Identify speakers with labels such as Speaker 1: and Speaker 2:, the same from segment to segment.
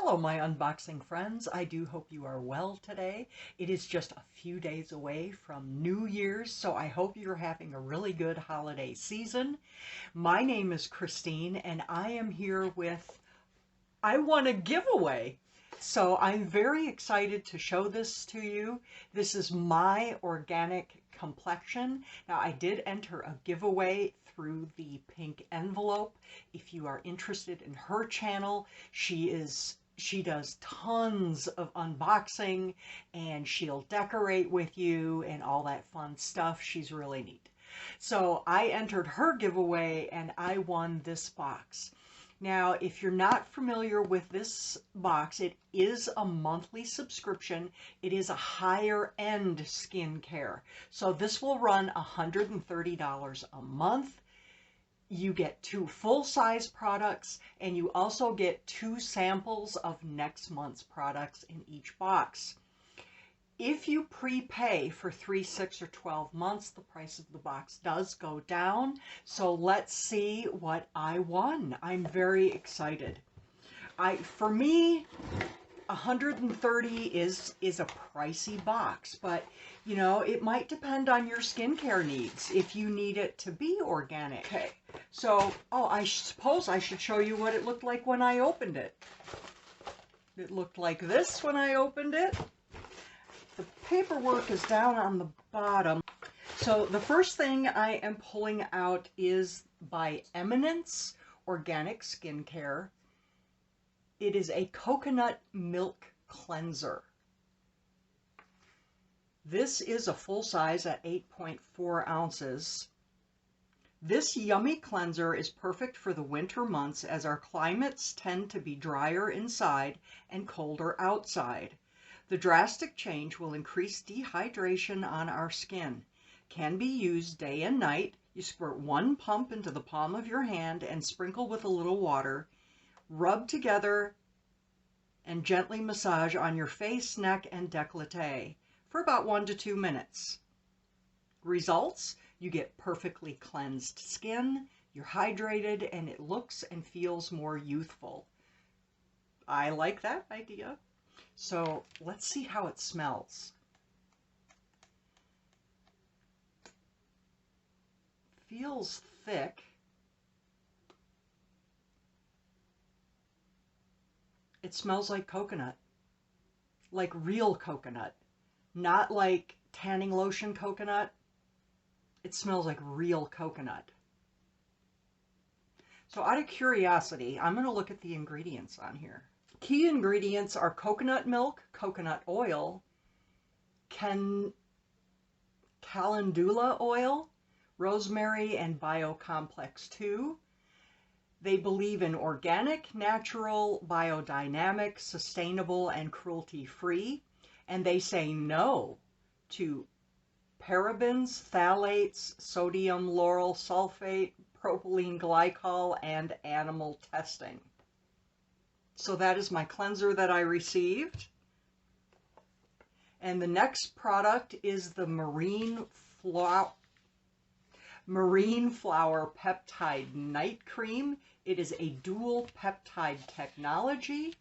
Speaker 1: Hello, my unboxing friends. I do hope you are well today. It is just a few days away from New Year's, so I hope you're having a really good holiday season. My name is Christine, and I am here with I won a giveaway. So I'm very excited to show this to you. This is My Organic Complexion. Now, I did enter a giveaway through the Pink Envelope. If you are interested in her channel, she does tons of unboxing and she'll decorate with you and all that fun stuff. She's really neat. So I entered her giveaway and I won this box. Now, if you're not familiar with this box, it is a monthly subscription. It is a higher end skincare. So this will run $130 a month. You get 2 full-size products, and you also get 2 samples of next month's products in each box. If you prepay for 3, 6, or 12 months, the price of the box does go down. So let's see what I won. I'm very excited. For me, 130 is a pricey box, but you know, it might depend on your skincare needs if you need it to be organic. Okay, so, I suppose I should show you what it looked like when I opened it. It looked like this when I opened it. The paperwork is down on the bottom. So the first thing I am pulling out is by Eminence Organic Skincare. It is a coconut milk cleanser. This is a full size at 8.4 ounces. This yummy cleanser is perfect for the winter months as our climates tend to be drier inside and colder outside. The drastic change will increase dehydration on our skin. Can be used day and night. You squirt 1 pump into the palm of your hand and sprinkle with a little water. Rub together and gently massage on your face, neck, and décolleté for about 1 to 2 minutes. Results? You get perfectly cleansed skin, you're hydrated, and it looks and feels more youthful. I like that idea. So let's see how it smells. Feels thick. It smells like coconut, like real coconut, not like tanning lotion coconut. It smells like real coconut. So out of curiosity, I'm going to look at the ingredients on here. Key ingredients are coconut milk, coconut oil, calendula oil, rosemary, and biocomplex 2. They believe in organic, natural, biodynamic, sustainable, and cruelty-free. And they say no to parabens, phthalates, sodium lauryl sulfate, propylene glycol, and animal testing. So that is my cleanser that I received. And the next product is the Marine Flower Peptide Night Cream. It is a dual peptide technology.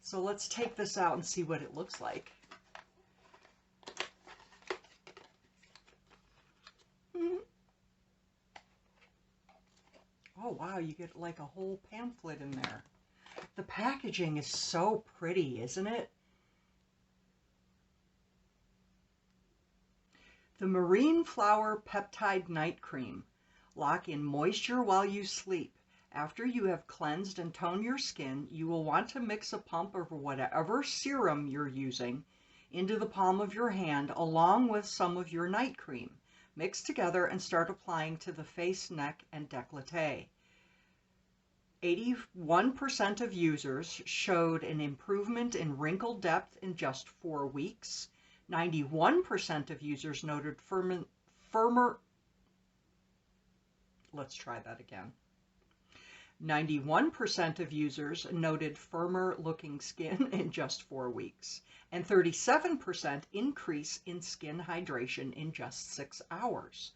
Speaker 1: So let's take this out and see what it looks like. Oh wow, you get like a whole pamphlet in there. The packaging is so pretty, isn't it? The Marine Flower Peptide Night Cream. Lock in moisture while you sleep. After you have cleansed and toned your skin, you will want to mix a pump of whatever serum you're using into the palm of your hand along with some of your night cream. Mix together and start applying to the face, neck, and décolleté. 81% of users showed an improvement in wrinkle depth in just 4 weeks. 91% of users noted firmer. Let's try that again. 91% of users noted firmer looking skin in just 4 weeks, and 37% increase in skin hydration in just 6 hours.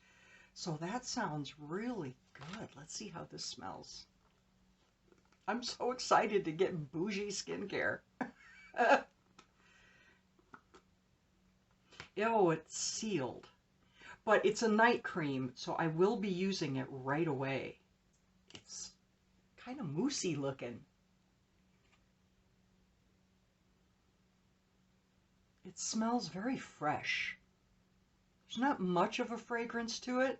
Speaker 1: So that sounds really good. Let's see how this smells. I'm so excited to get bougie skincare. Oh, it's sealed. But it's a night cream, so I will be using it right away. It's kind of moussey looking. It smells very fresh. There's not much of a fragrance to it.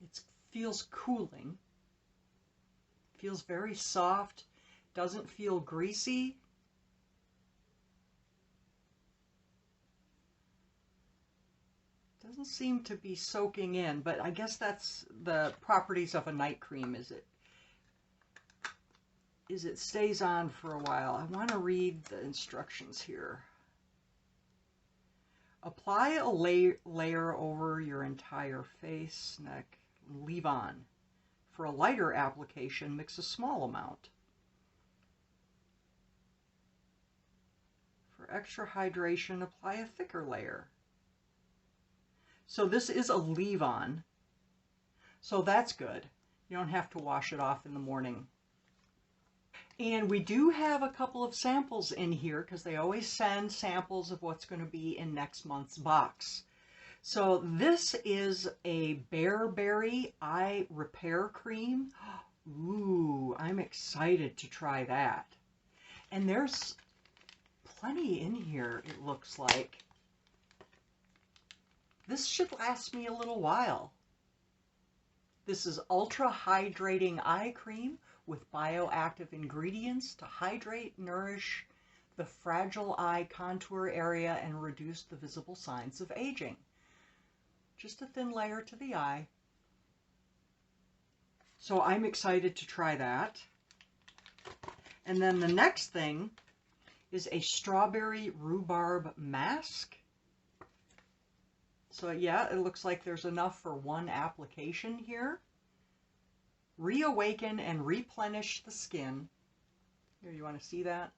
Speaker 1: It feels cooling. Feels very soft. Doesn't feel greasy. Doesn't seem to be soaking in, but I guess that's the properties of a night cream, is it stays on for a while. I want to read the instructions here. Apply a layer over your entire face, neck, and leave on. For a lighter application, mix a small amount. For extra hydration, apply a thicker layer. So this is a leave-on, so that's good. You don't have to wash it off in the morning. And we do have a couple of samples in here because they always send samples of what's going to be in next month's box. So this is a Bearberry Eye Repair Cream. Ooh, I'm excited to try that. And there's plenty in here, it looks like. This should last me a little while. This is Ultra Hydrating Eye Cream with bioactive ingredients to hydrate, nourish the fragile eye contour area and reduce the visible signs of aging. Just a thin layer to the eye. So I'm excited to try that. And then the next thing is a strawberry rhubarb mask. So yeah, it looks like there's enough for one application here. Reawaken and replenish the skin. Here, you want to see that?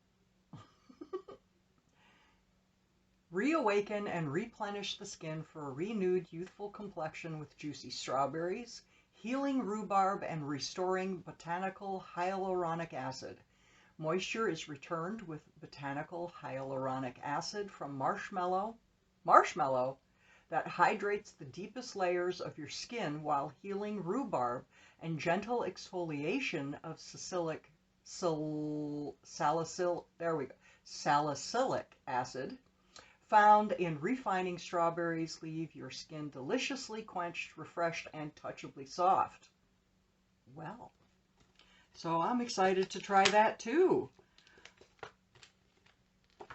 Speaker 1: Reawaken and replenish the skin for a renewed youthful complexion with juicy strawberries, healing rhubarb, and restoring botanical hyaluronic acid. Moisture is returned with botanical hyaluronic acid from marshmallow that hydrates the deepest layers of your skin while healing rhubarb, and gentle exfoliation of salicylic acid found in refining strawberries leave your skin deliciously quenched, refreshed, and touchably soft. Well, so I'm excited to try that too.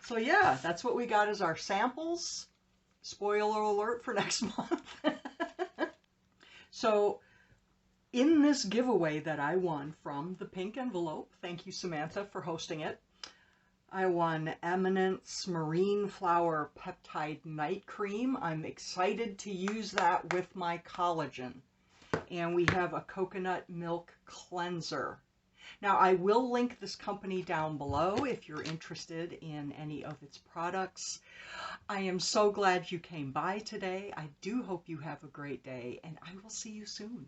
Speaker 1: So yeah, that's what we got as our samples. Spoiler alert for next month. So in this giveaway that I won from the Pink Envelope, thank you Samantha for hosting it, I won Eminence Marine Flower Peptide Night Cream. I'm excited to use that with my collagen. And we have a coconut milk cleanser. Now, I will link this company down below if you're interested in any of its products. I am so glad you came by today. I do hope you have a great day, and I will see you soon.